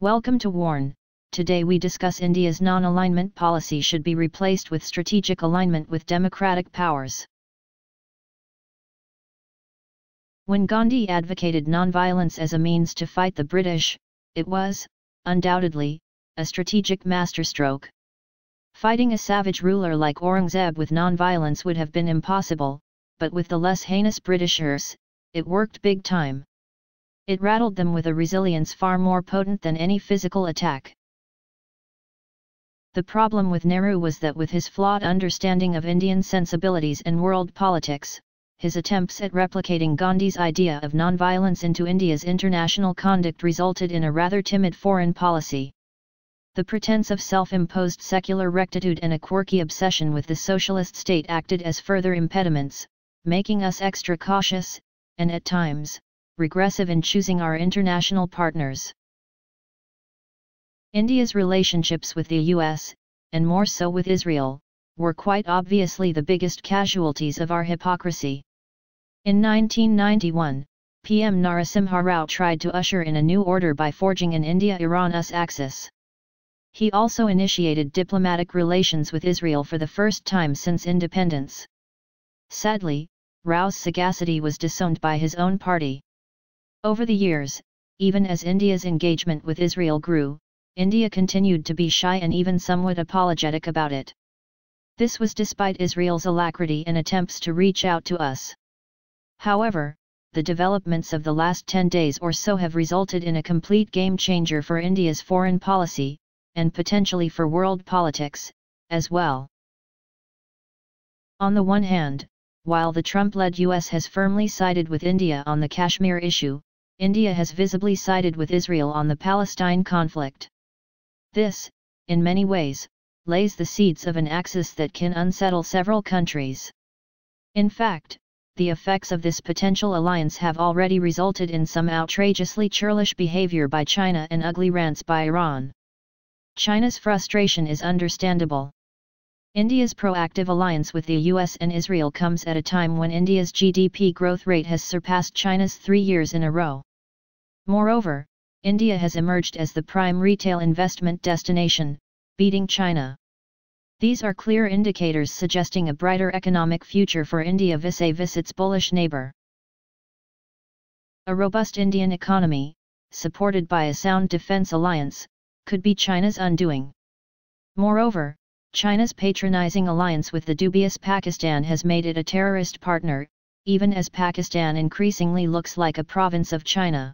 Welcome to WARN. Today we discuss India's non-alignment policy should be replaced with strategic alignment with democratic powers. When Gandhi advocated non-violence as a means to fight the British, it was, undoubtedly, a strategic masterstroke. Fighting a savage ruler like Aurangzeb with non-violence would have been impossible, but with the less heinous Britishers, it worked big time. It rattled them with a resilience far more potent than any physical attack. The problem with Nehru was that with his flawed understanding of Indian sensibilities and world politics, his attempts at replicating Gandhi's idea of non-violence into India's international conduct resulted in a rather timid foreign policy. The pretense of self-imposed secular rectitude and a quirky obsession with the socialist state acted as further impediments, making us extra cautious, and at times, regressive in choosing our international partners. India's relationships with the US, and more so with Israel, were quite obviously the biggest casualties of our hypocrisy. In 1991, PM Narasimha Rao tried to usher in a new order by forging an India-Iran-US axis. He also initiated diplomatic relations with Israel for the first time since independence. Sadly, Rao's sagacity was disowned by his own party. Over the years, even as India's engagement with Israel grew, India continued to be shy and even somewhat apologetic about it. This was despite Israel's alacrity and attempts to reach out to us. However, the developments of the last 10 days or so have resulted in a complete game changer for India's foreign policy, and potentially for world politics, as well. On the one hand, while the Trump-led US has firmly sided with India on the Kashmir issue, India has visibly sided with Israel on the Palestine conflict. This, in many ways, lays the seeds of an axis that can unsettle several countries. In fact, the effects of this potential alliance have already resulted in some outrageously churlish behavior by China and ugly rants by Iran. China's frustration is understandable. India's proactive alliance with the US and Israel comes at a time when India's GDP growth rate has surpassed China's 3 years in a row. Moreover, India has emerged as the prime retail investment destination, beating China. These are clear indicators suggesting a brighter economic future for India vis-a-vis its bullish neighbor. A robust Indian economy, supported by a sound defense alliance, could be China's undoing. Moreover, China's patronizing alliance with the dubious Pakistan has made it a terrorist partner, even as Pakistan increasingly looks like a province of China.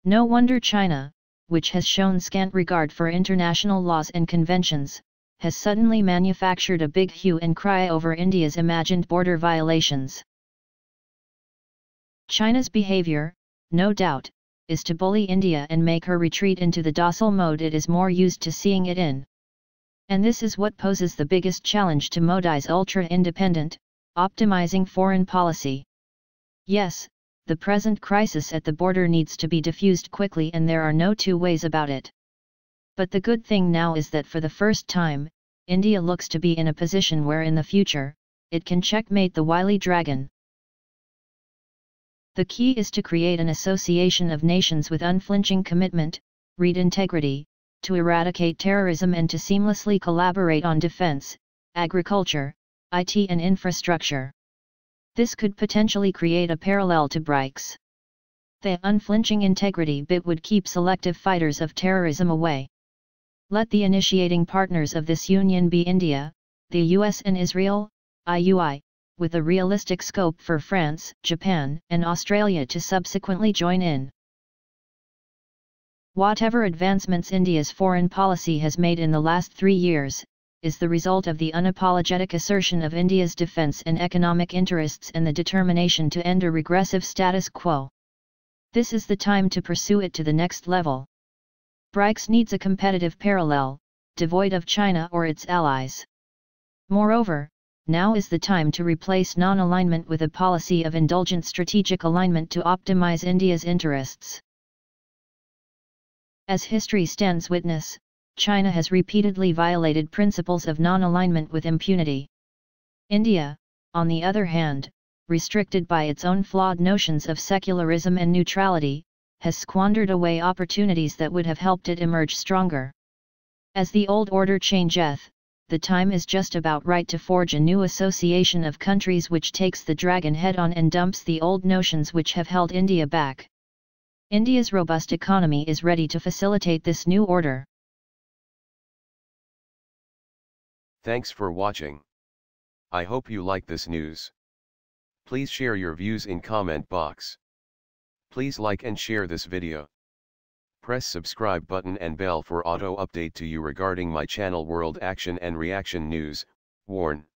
No wonder China, which has shown scant regard for international laws and conventions, has suddenly manufactured a big hue and cry over India's imagined border violations. China's behavior, no doubt, is to bully India and make her retreat into the docile mode it is more used to seeing it in. And this is what poses the biggest challenge to Modi's ultra-independent, optimizing foreign policy. Yes, the present crisis at the border needs to be diffused quickly and there are no two ways about it. But the good thing now is that for the first time, India looks to be in a position where in the future, it can checkmate the wily dragon. The key is to create an association of nations with unflinching commitment, read integrity, to eradicate terrorism and to seamlessly collaborate on defense, agriculture, IT and infrastructure. This could potentially create a parallel to BRICS. The unflinching integrity bit would keep selective fighters of terrorism away. Let the initiating partners of this union be India, the US and Israel, IUI, with a realistic scope for France, Japan, and Australia to subsequently join in. Whatever advancements India's foreign policy has made in the last 3 years, is the result of the unapologetic assertion of India's defense and economic interests and the determination to end a regressive status quo. This is the time to pursue it to the next level. BRICS needs a competitive parallel, devoid of China or its allies. Moreover, now is the time to replace non-alignment with a policy of indulgent strategic alignment to optimize India's interests. As history stands witness, China has repeatedly violated principles of non-alignment with impunity. India, on the other hand, restricted by its own flawed notions of secularism and neutrality, has squandered away opportunities that would have helped it emerge stronger. As the old order changeth, the time is just about right to forge a new association of countries which takes the dragon head on and dumps the old notions which have held India back. India's robust economy is ready to facilitate this new order. Thanks for watching. I hope you like this news. Please share your views in comment box. Please like and share this video. Press subscribe button and bell for auto update to you regarding my channel World Action and Reaction News. Warn.